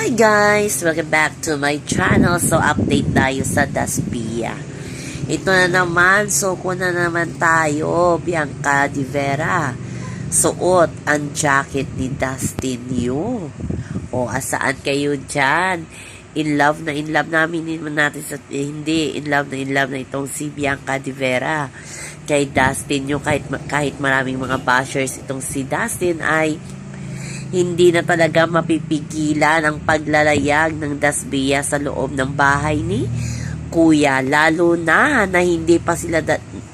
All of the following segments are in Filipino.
Hi guys! Welcome back to my channel. So, update tayo sa Daspia. Ito na naman, suko na naman tayo, Bianca Di Vera. Suot ang jacket ni Dustin Yu. O, asaan kayo dyan? In love namin natin sa, hindi, in love na itong si Bianca Di Vera. Kay Dustin Yu, kahit maraming mga bashers itong si Dustin ay hindi na talaga mapipigilan ang paglalayag ng Daspia sa loob ng bahay ni Kuya, lalo na hindi pa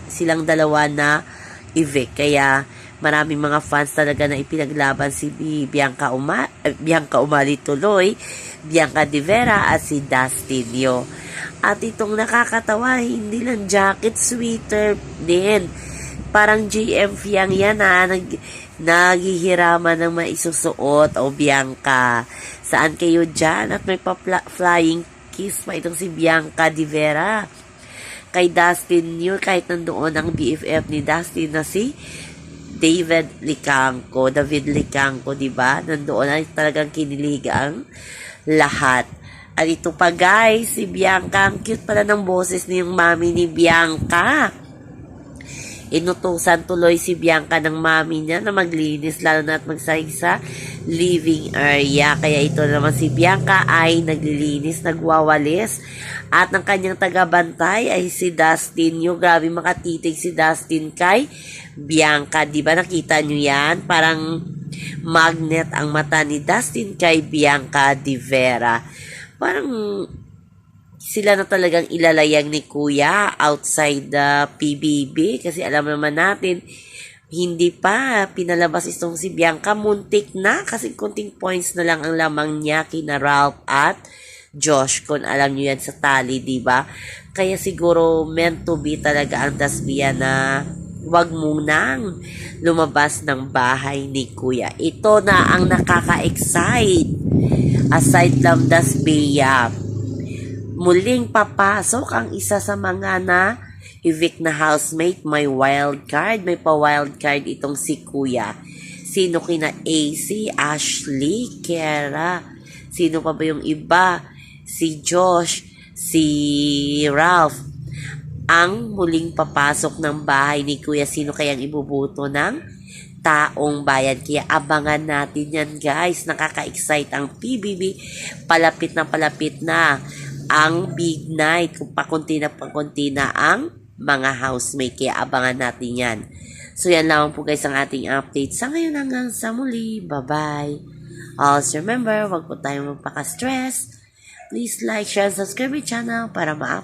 silang dalawa na evict. Kaya maraming mga fans talaga na ipinaglaban si Bianca Umali tuloy, Bianca Di Vera at si Dustin Yu. At itong nakakatawa, hindi lang jacket, sweater din. Parang GM Fiang yan naghihiraman ng maisusuot o Bianca. Saan kayo dyan? At may flying kiss pa itong si Bianca Di Vera kay Dustin Yu, kahit nandoon ang BFF ni Dustin na si David Licangco, diba? Nandoon ay talagang kinilig ang lahat. At ito pa guys, si Bianca, ang cute pala ng boses ni yung mami ni Bianca. Inutusan tuloy si Bianca ng mami niya na maglinis, lalo na at magsahig sa living area. Kaya ito naman si Bianca ay naglilinis, nagwawalis. At ang kanyang tagabantay ay si Dustin Yu. Grabe makatitig si Dustin kay Bianca. Diba nakita nyo yan? Parang magnet ang mata ni Dustin kay Bianca Di Vera. Parang sila na talagang ilalayag ni Kuya outside the PBB, kasi alam naman natin hindi pa pinalabas itong si Bianca, muntik na kasi kunting points na lang ang lamang niya kina Ralph at Josh, kung alam niyo yan sa tali, diba? Kaya siguro meant to be talaga ang Daspia na wag munang lumabas ng bahay ni Kuya. Ito na ang nakaka-excite. Aside from Daspia, muling papasok ang isa sa mga na-evict na housemate. May wild card. May pa-wild card itong si Kuya. Sino kina AC, Ashley, Kera? Sino pa ba yung iba? Si Josh, si Ralph. Ang muling papasok ng bahay ni Kuya. Sino kayang ibubuto ng taong bayan? Kaya abangan natin yan guys. Nakaka-excite ang PBB. Palapit na ang big night, kung pakunti na ang mga housemate. Kaya abangan natin yan. So yan lang po guys ang ating update sa ngayon, hanggang sa muli. Bye-bye. Also remember, wag po tayong magpaka-stress. Please like, share, subscribe my channel para ma